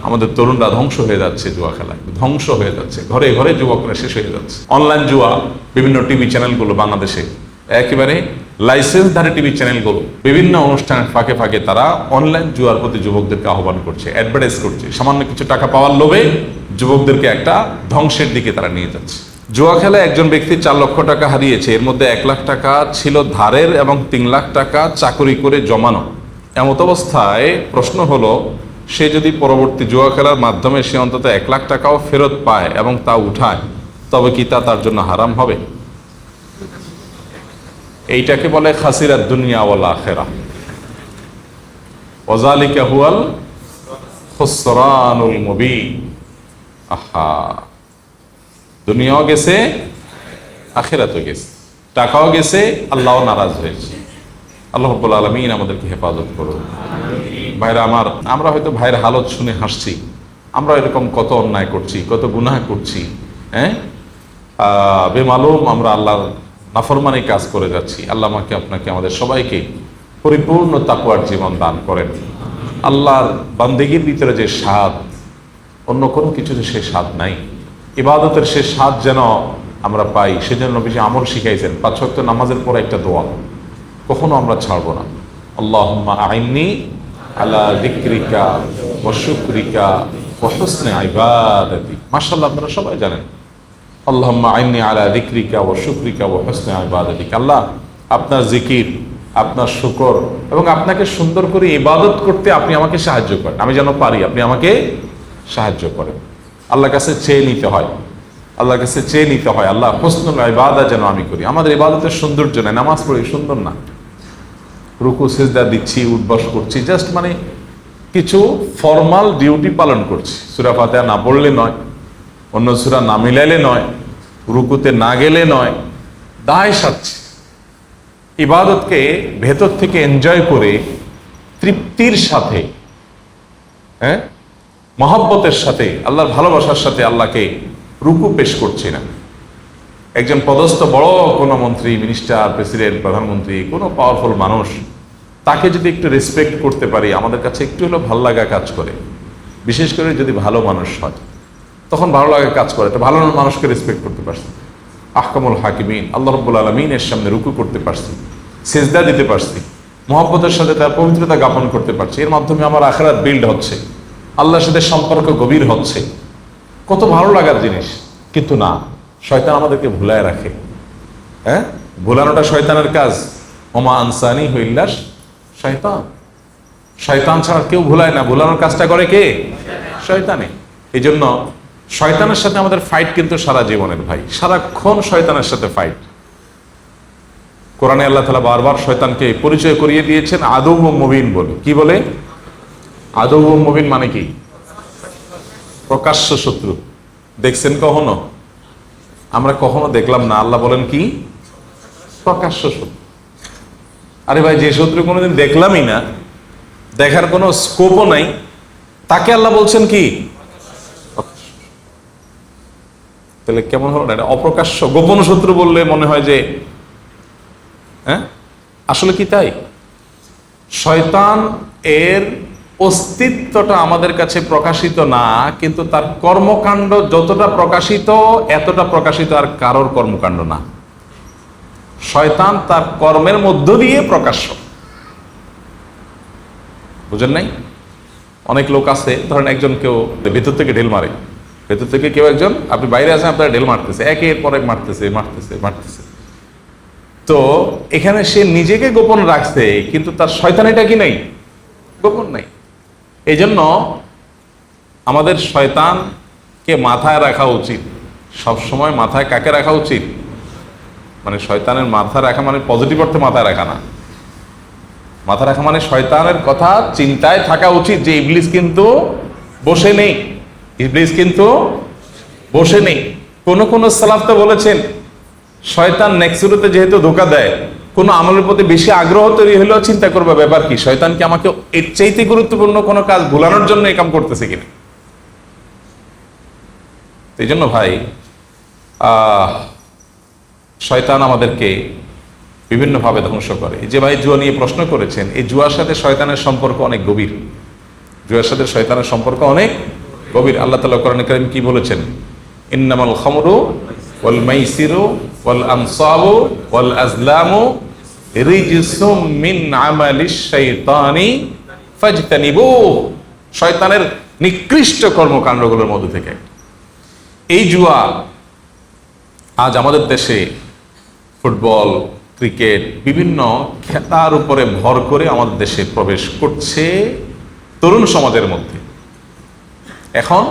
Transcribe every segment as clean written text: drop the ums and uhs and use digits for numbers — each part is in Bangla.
আমাদের তরুণরা ধ্বংস হয়ে যাচ্ছে জুয়া খেলায়, ধ্বংস হয়ে যাচ্ছে, ঘরে ঘরে যুবকরা শেষ হয়ে যাচ্ছে। অনলাইন জুয়া, বিভিন্ন টিভি চ্যানেলগুলো বাংলাদেশে একেবারে লাইসেন্সধারী টিভি চ্যানেলগুলো বিভিন্ন অনুষ্ঠানের ফাঁকে ফাঁকে তারা অনলাইন জুয়ার প্রতি যুবকদেরকে আহ্বান করছে, অ্যাডভার্টাইজ করছে, সামান্য কিছু টাকা পাওয়ার লোভে যুবকদেরকে একটা ধ্বংসের দিকে তারা নিয়ে যাচ্ছে। জুয়া খেলায় একজন ব্যক্তি 4 লক্ষ টাকা হারিয়েছে, এর মধ্যে 1 লাখ টাকা ছিল ধারের এবং 3 লাখ টাকা চাকরি করে জমানো। এমত অবস্থায় প্রশ্ন হলো, সে যদি পরবর্তী জুয়া খেলার মাধ্যমে সে অন্তত 1 লাখ টাকাও ফেরত পায় এবং তা উঠায়, তবে কি তা তার জন্য হারাম হবে? এইটাকে বলে খাসিরাত দুনিয়া ওয়াল আখিরাহ, ওয়াযালিকা হুয়াল খুসরানুল মুবিন। আহা, দুনিয়াও গেছে, আখিরাতও গেছে, টাকাও গেছে, আল্লাহও নারাজ হয়েছে। আল্লাহ রাব্বুল আলামিন আমাদেরকে হেফাজত করুন। ভাইরা আমার, আমরা হয়তো ভাইয়ের হালত শুনে হাসছি, আমরা এরকম কত অন্যায় করছি, কত গুনাহ করছি, বেমালুম আমরা আল্লাহর নাফরমানি কাজ করে যাচ্ছি। আল্লাহ আমাকে আপনাকে আমাদের সবাইকে পরিপূর্ণ তাকওয়ার জীবন দান করেন। আল্লাহর বান্দেগীর ভিতরে যে স্বাদ, অন্য কোনো কিছুতে সে স্বাদ নাই। ইবাদতের সে স্বাদ যেন আমরা পাই, সেজন্য নবীজি আমল শিখাইছেন। 5 ওয়াক্ত নামাজের পর একটা দোয়া কখনো আমরা ছাড়বো না। আল্লাহুম্মা আইন্নি আলা যিকরিকা ওয়া শুকরিকা ওয়া হুসনি ইবাদাতি। মাশাআল্লাহ, আপনারা সবাই জানেন আল্লাহুম্মা আইন্নি আলা যিকরিকা ওয়া শুকরিকা ওয়া হুসনি ইবাদাতিক। আল্লাহ, আপনার জিকির, আপনার শুকর এবং আপনাকে সুন্দর করে ইবাদত করতে আপনি আমাকে সাহায্য করেন, আমি যেন পারি, আপনি আমাকে সাহায্য করেন। আল্লাহর কাছে চেয়ে নিতে হয়, আল্লাহর কাছে চেয়ে নিতে হয়, আল্লাহ হুসনুল ইবাদত যেন আমি করি। আমাদের ইবাদতের সৌন্দর্য নাই, নামাজ পড়ি সুন্দর না, রুকু সিজদা দিচ্ছি, উঠবস করছি, জাস্ট মানে কিছু ফর্মাল ডিউটি পালন করছি। সূরা ফাতিহা না পড়লে নয়, অন্য সূরা না মিলাইলে নয়, রুকুতে না গেলে নয়, দায় সাচ্ছি। ইবাদতকে ভেতর থেকে এনজয় করে তৃপ্তির সাথে, মহব্বতের সাথে, আল্লাহর ভালোবাসার সাথে আল্লাহকে রুকু পেশ করছি না। একজন পদস্থ বড় কোনো মন্ত্রী, মিনিস্টার, প্রেসিডেন্ট, প্রধানমন্ত্রী, কোনো পাওয়ারফুল মানুষ, তাকে যদি একটু রেসপেক্ট করতে পারি, আমাদের কাছে একটু হলেও ভালো লাগা কাজ করে। বিশেষ করে যদি ভালো মানুষ হয়, তখন ভালো লাগা কাজ করে। তো ভালো মানুষকে রেসপেক্ট করতে পারছি, আহকামুল হাকিমিন আল্লাহ রাব্বুল আলামিনের সামনে রুকু করতে পারছি, সিজদা দিতে পারছি, মহব্বতের সাথে তার পবিত্রতা জ্ঞাপন করতে পারছি। এর মাধ্যমে আমার আখিরাত বিল্ড হচ্ছে, আল্লাহর সাথে সম্পর্ক গভীর হচ্ছে। কত ভালো লাগার জিনিস। কিন্তু না, শয়তান আমাদেরকে ভুলায় রাখে। ভুলানোটা শয়তানের কাজ। ওমা আনসানি ইল্লা শয়তান, শয়তান ছাড়া কেউ ভুলায় না। ভুলানোর কাজটা করে কে? শয়তানে। এই জন্য শয়তানের সাথে আমাদের ফাইট কিন্তু সারা জীবনের ভাই, সারাক্ষণ শয়তানের সাথে ফাইট। কোরআনে আল্লাহ তাআলা বারবার শয়তানকে পরিচয় করিয়ে দিয়েছেন আদুউম মুবিন বলে। কি বলে? আদুউম মুবিন মানে কি? প্রকাশ্য শত্রু। দেখছেন কখনো? আমরা কখনো দেখলাম না। আল্লাহ বলেন কি? প্রকাশ্য শত্রু। আরে ভাই, যে শত্রু কোনোদিন দেখলামই না, দেখার কোনো স্কোপও নাই, তাকে আল্লাহ বলছেন কি? তাহলে কেমন হলো না? এটা অপ্রকাশ্য, গোপন শত্রু বললে মনে হয় যে আসলে কি তাই? শয়তান এর অস্তিত্বটা আমাদের কাছে প্রকাশিত না, কিন্তু তার কর্মকাণ্ড যতটা প্রকাশিত, এতটা প্রকাশিত আর কারোর কর্মকাণ্ড না। শয়তান তার কর্মের মধ্য দিয়ে প্রকাশ্য। বুঝেন নাই? অনেক লোক আছে, ধরেন একজন কেউ ভেতর থেকে ঢেল মারে, ভেতর থেকে কেউ একজন, আপনি বাইরে আছেন, আপনার ঢেল মারতেছে, একের পর এক মারতেছে মারতেছে মারতেছে। তো এখানে সে নিজেকে গোপন রাখছে, কিন্তু তার শয়তানিটা কি নাই? গোপন নাই। এই জন্য আমাদের শয়তানকে মাথায় রাখা উচিত সব সময়। মাথায় কাকে রাখা উচিত? মানে শয়তানের মাথায় রাখা মানে পজিটিভ অর্থে মাথায় রাখা না। মাথা রাখা মানে শয়তানের কথা চিন্তায় থাকা উচিত যে ইবলিস কিন্তু বসে নেই, ইবলিস কিন্তু বসে নেই। কোন কোন সালাফ তো বলেছেন, শয়তান নেক্সুরুতে যেহেতু ধোঁকা দেয়, কোনো আমলের প্রতি বেশি আগ্রহ তৈরি হলেও চিন্তা করবে ব্যাপার কি, শয়তান কি আমাকে এর চাইতে গুরুত্বপূর্ণ কোনো কাজ ভুলানোর জন্য এই কাম করতেছে কিনা। এই জন্য ভাই, শয়তান আমাদেরকে বিভিন্নভাবে ধ্বংস করে। যে ভাই জুয়া নিয়ে প্রশ্ন করেছেন, এই জুয়ার সাথে শয়তানের সম্পর্ক অনেক গভীর। জুয়ার সাথে শয়তানের সম্পর্ক অনেক গভীর। আল্লাহ তাআলা কোরআনে কারীম কি বলেছেন? ইন্নামাল খামরু ওয়াল মাইসিরু ওয়াল আনসাবু ওয়াল আজলামু রিজসুম মিন আমালিশ শাইতানি ফাজতানিবুহু। শয়তানের নিকৃষ্ট কর্মকাণ্ডগুলোর মধ্যে থেকে এই জুয়া আজ আমাদের দেশে ফুটবল, ক্রিকেট, বিভিন্ন খেলার উপরে ভর করে আমাদের দেশে প্রবেশ করছে তরুণ সমাজের মধ্যে। এখন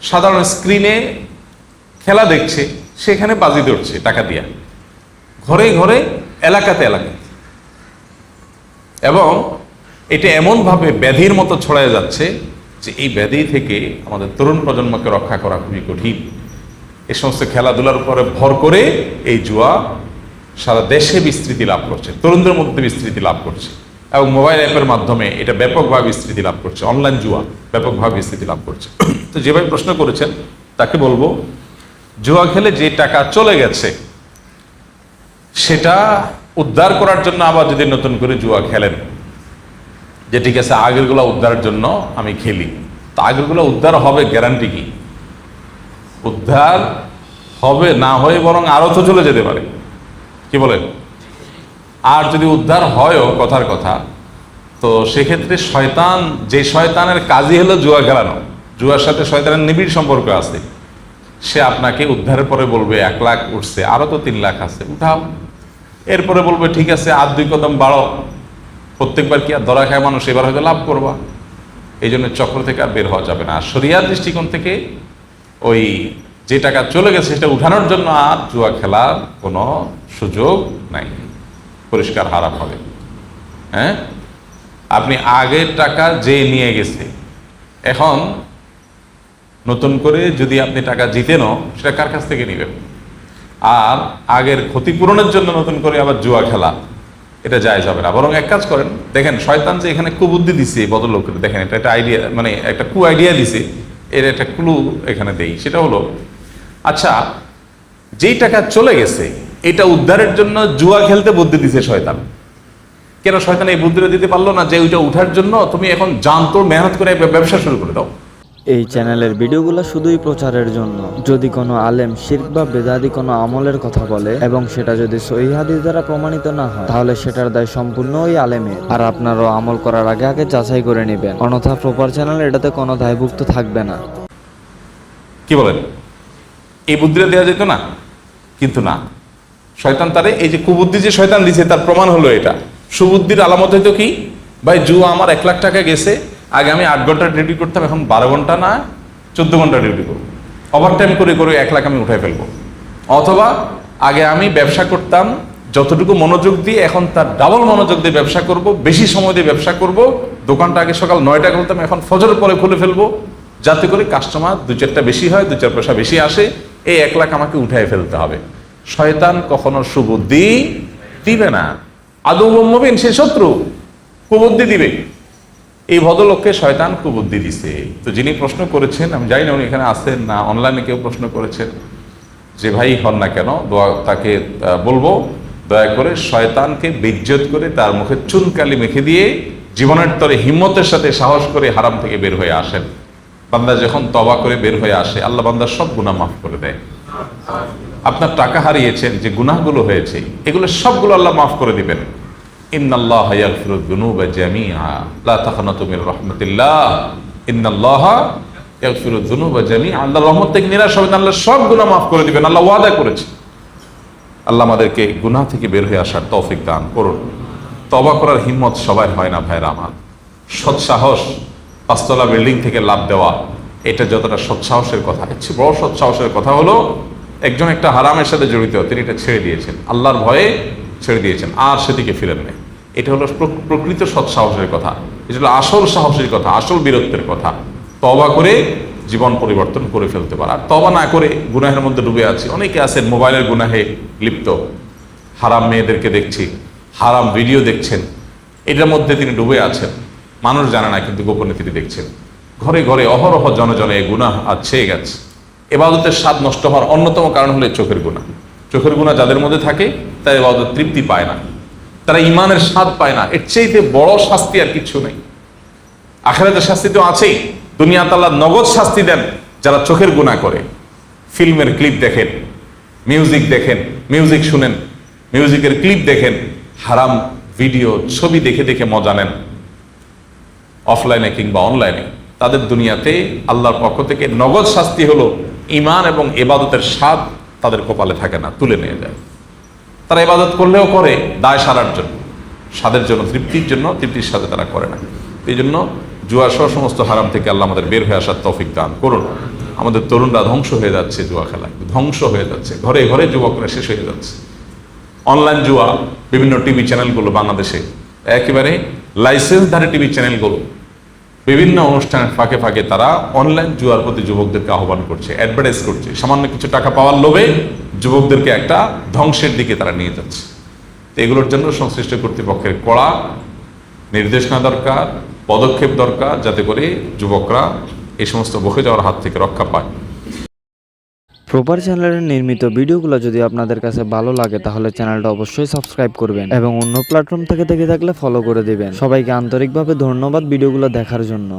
সাধারণ স্ক্রিনে খেলা দেখছে, সেখানে বাজি ধরছে টাকা দিয়া, ঘরে ঘরে, এলাকাতে এলাকাতে, এবং এটা এমনভাবে ব্যাধির মতো ছড়ায় যাচ্ছে যে এই ব্যাধি থেকে আমাদের তরুণ প্রজন্মকে রক্ষা করা খুবই কঠিন। এই সমস্ত খেলাধুলার উপরে ভর করে এই জুয়া সারা দেশে বিস্তৃতি লাভ করছে, তরুণদের মধ্যে বিস্তৃতি লাভ করছে, এবং মোবাইল অ্যাপের মাধ্যমে এটা ব্যাপকভাবে বিস্তৃতি লাভ করছে। অনলাইন জুয়া ব্যাপকভাবে বিস্তৃতি লাভ করছে। তো যেভাবে প্রশ্ন করেছেন তাকে বলবো, জুয়া খেলে যে টাকা চলে গেছে সেটা উদ্ধার করার জন্য আবার যদি নতুন করে জুয়া খেলেন, যে ঠিক আছে আগেরগুলো উদ্ধারের জন্য আমি খেলি, তা আগেরগুলো উদ্ধার হবে গ্যারান্টি কি? উদ্ধার হবে না হয়ে বরং আরো তো চলে যেতে পারে, কি বলেন? আর যদি উদ্ধার হয়ও কথার কথা, তো সেক্ষেত্রে শয়তান, যে শয়তানের কাজই হলো জুয়া খেলানো, জুয়ার সাথে শয়তানের নিবিড় সম্পর্ক আছে, সে আপনাকে উদ্ধারের পরে বলবে 1 লাখ উঠছে, আরো তো 3 লাখ আছে, উঠাও। এরপরে বলবে ঠিক আছে আর 2 কদম বাড়ো, প্রত্যেকবার কি আর ধরা খায় মানুষ, এবার হয়তো লাভ করবা। এই জন্য চক্র থেকে আর বের হওয়া যাবে না। আর শরিয়ার দৃষ্টিকোণ থেকে ওই যে টাকা চলে গেছে সেটা উঠানোর জন্য আর জুয়া খেলার কোনো সুযোগ নাই, পরিষ্কার হারাম হবে। হ্যাঁ, আপনি আগের টাকা যে নিয়ে গেছে, এখন নতুন করে যদি আপনি টাকা জিতেনও, সেটা কার কাছ থেকে নেবেন? আর আগের ক্ষতিপূরণের জন্য নতুন করে আবার জুয়া খেলা, এটা যায় যাবে না। বরং এক কাজ করেন, দেখেন শয়তান যে এখানে কুবুদ্ধি দিছে ভদ্রলোকের, দেখেন এটা একটা আইডিয়া, মানে একটা কু আইডিয়া দিছে, এর একটা ক্লু এখানে দেই। সেটা হলো, আচ্ছা যেই টাকা চলে গেছে এটা উদ্ধারের জন্য জুয়া খেলতে বুদ্ধি দিছে শয়তান। কেন শয়তান এই বুদ্ধিটা দিতে পারলো না যে ওইটা উঠার জন্য তুমি এখন জানতো মেহনত করে ব্যবসা শুরু করে দাও? এই চ্যানেলের ভিডিওগুলো শুধুই প্রচারের জন্য। যদি কোনো আলেম শিরক বা বেদাতি কোনো আমলের কথা বলে এবং সেটা যদি সহিহ হাদিস দ্বারা প্রমাণিত না হয়, তাহলে সেটার দায় সম্পূর্ণ ওই আলেমের। আর আপনারাও আমল করার আগে আগে যাচাই করে নেবেন, অন্যথা প্রপার চ্যানেল এটাতে কোনো দায়ভুক্ত থাকবে না। কি বলেন? এই বুদ্ধিটা দেওয়া যেত না, কিন্তু না, শয়তান তারে এই যে কুবুদ্ধি যে শয়তান দিছে তার প্রমাণ হলো এটা। সুবুদ্ধির আলামত হইতো কি? ভাই জুয়া আমার 1 লাখ টাকা গেছে, আগে আমি 8 ঘন্টা ডিউটি করতাম, এখন 12 ঘন্টা না 14 ঘন্টা ডিউটি করবো, ওভার টাইম করে করে 1 লাখ আমি উঠাই ফেলবো। অথবা আগে আমি ব্যবসা করতাম যতটুকু মনোযোগ দিয়ে, এখন তার ডাবল মনোযোগ দিয়ে ব্যবসা করব, বেশি সময় দিয়ে ব্যবসা করব। দোকানটা আগে সকাল 9টা খুলতাম, এখন ফজরের পরে খুলে ফেলবো, যাতে করে কাস্টমার 2-4টা বেশি হয়, 2-4 পয়সা বেশি আসে। এই 1 লাখ আমাকে উঠাই ফেলতে হবে। শয়তান কখনো সুবুদ্ধি দিবে না, আদৌ মুমিন সে শত্রু, কুবুদ্ধি দিবে। এই ভদ্রলোককে শয়তান কুবুদ্ধি দিছে। তো যিনি প্রশ্ন করেছেন, আমি জানি না উনি এখানে আছেন না অনলাইনে কেউ প্রশ্ন করেছেন, যে ভাই হন না কেন, তাকে বলবো দয়া করে শয়তানকে বেইজ্জত করে তার মুখে চুনকালি মেখে দিয়ে জীবনের তরে হিম্মতের সাথে সাহস করে হারাম থেকে বের হয়ে আসেন। বান্দা যখন তওবা করে বের হয়ে আসে, আল্লাহ বান্দার সব গুনাহ মাফ করে দেয়। আপনার টাকা হারিয়েছেন, যে গুনাহগুলো হয়েছে, এগুলো সবগুলো আল্লাহ মাফ করে দিবেন। ইন্নাল্লাহা ইয়াগফিরুয যুনুবা জামিআ লা তাকনাতু মির রাহমাতিল্লাহ, ইন্নাল্লাহা ইয়াগফিরুয যুনুবা জামিআ। আল্লাহর রহমত থেকে নিরাশ হবেন, আল্লাহ সব গুনাহ মাফ করে দিবেন, আল্লাহ ওয়াদা করেছে। আল্লাহ আমাদেরকে গুনাহ থেকে বের হয়ে আসার তৌফিক দান করুন। তওবা করার হিম্মত সবাই হয় না ভাইরা আমার। সৎসাহস, 5 তলা বিল্ডিং থেকে লাফ দেওয়া, এটা যতটা সৎসাহসের কথা, এর চেয়ে বড় সৎসাহসের কথা হলো একজন একটা হারামের সাথে জড়িত, তিনি এটা ছেড়ে দিয়েছেন, আল্লাহর ভয়ে ছেড়ে দিয়েছেন, আর সেদিকে ফিরেন নাই। এটা হলো প্রকৃত সৎসাহসের কথা, এটা হলো আসল সাহসের কথা, আসল বীরত্বের কথা। তওবা করে জীবন পরিবর্তন করে ফেলতে পারে। আর তওবা না করে গুনাহের মধ্যে ডুবে আছে অনেকে আছেন, মোবাইলের গুনাহে লিপ্ত, হারাম মেয়েদেরকে দেখছি, হারাম ভিডিও দেখছেন, এটার মধ্যে তিনি ডুবে আছেন, মানুষ জানে না, কিন্তু গোপনে তিনি দেখছেন। ঘরে ঘরে অহরহ জনে এই গুনাহ আজ ছেয়ে গেছে। ইবাদতের স্বাদ নষ্ট হওয়ার অন্যতম কারণ হলো চোখের গুনাহ। চোখের গুনাহ যাদের মধ্যে থাকে তারা ইবাদত তৃপ্তি পায় না, তারা ইমানের স্বাদ পায় না। এর চাইতে বড় শাস্তি আর কিছু নেই। আখিরাতের শাস্তি তো আছেই, দুনিয়াতে আল্লাহ নগদ শাস্তি দেন যারা চোখের গুনাহ করে। ফিল্মের ক্লিপ দেখেন, মিউজিক দেখেন, মিউজিক শুনেন, মিউজিকের ক্লিপ দেখেন, হারাম ভিডিও ছবি দেখে দেখে মজা নেন অফলাইনে কিংবা অনলাইনে, তাদের দুনিয়াতে আল্লাহর পক্ষ থেকে নগদ শাস্তি হলো ঈমান এবং ইবাদতের স্বাদ তাদের কপালে থাকে না, তুলে নিয়ে যায়। তারা ইবাদত করলেও করে দায় সারার জন্য, স্বাদের জন্য, তৃপ্তির জন্য, তৃপ্তির সাথে তারা করে না। এই জন্য জুয়া সহ সমস্ত হারাম থেকে আল্লাহ আমাদের বের হয়ে আসার তৌফিক দান করুন। আমাদের তরুণরা ধ্বংস হয়ে যাচ্ছে জুয়া খেলায়, ধ্বংস হয়ে যাচ্ছে, ঘরে ঘরে যুবকরা শেষ হয়ে যাচ্ছে। অনলাইন জুয়া, বিভিন্ন টিভি চ্যানেলগুলো বাংলাদেশে একেবারে লাইসেন্সধারী টিভি চ্যানেলগুলো বিভিন্ন অনুষ্ঠানের ফাঁকে ফাঁকে তারা অনলাইন জুয়ার প্রতি যুবকদেরকে আহ্বান করছে, অ্যাডভার্টাইজ করছে, সামান্য কিছু টাকা পাওয়ার লোভে যুবকদেরকে একটা ধ্বংসের দিকে তারা নিয়ে যাচ্ছে। তো এগুলোর জন্য সংশ্লিষ্ট কর্তৃপক্ষের কড়া নির্দেশনা দরকার, পদক্ষেপ দরকার, যাতে করে যুবকরা এই সমস্ত বকে যাওয়ার হাত থেকে রক্ষা পায়। প্রপার চ্যানেলের নির্মিত ভিডিওগুলো যদি আপনাদের কাছে ভালো লাগে তাহলে চ্যানেলটা অবশ্যই সাবস্ক্রাইব করবেন এবং অন্য প্ল্যাটফর্ম থেকে দেখে থাকলে ফলো করে দিবেন। সবাইকে আন্তরিকভাবে ধন্যবাদ ভিডিওগুলো দেখার জন্য।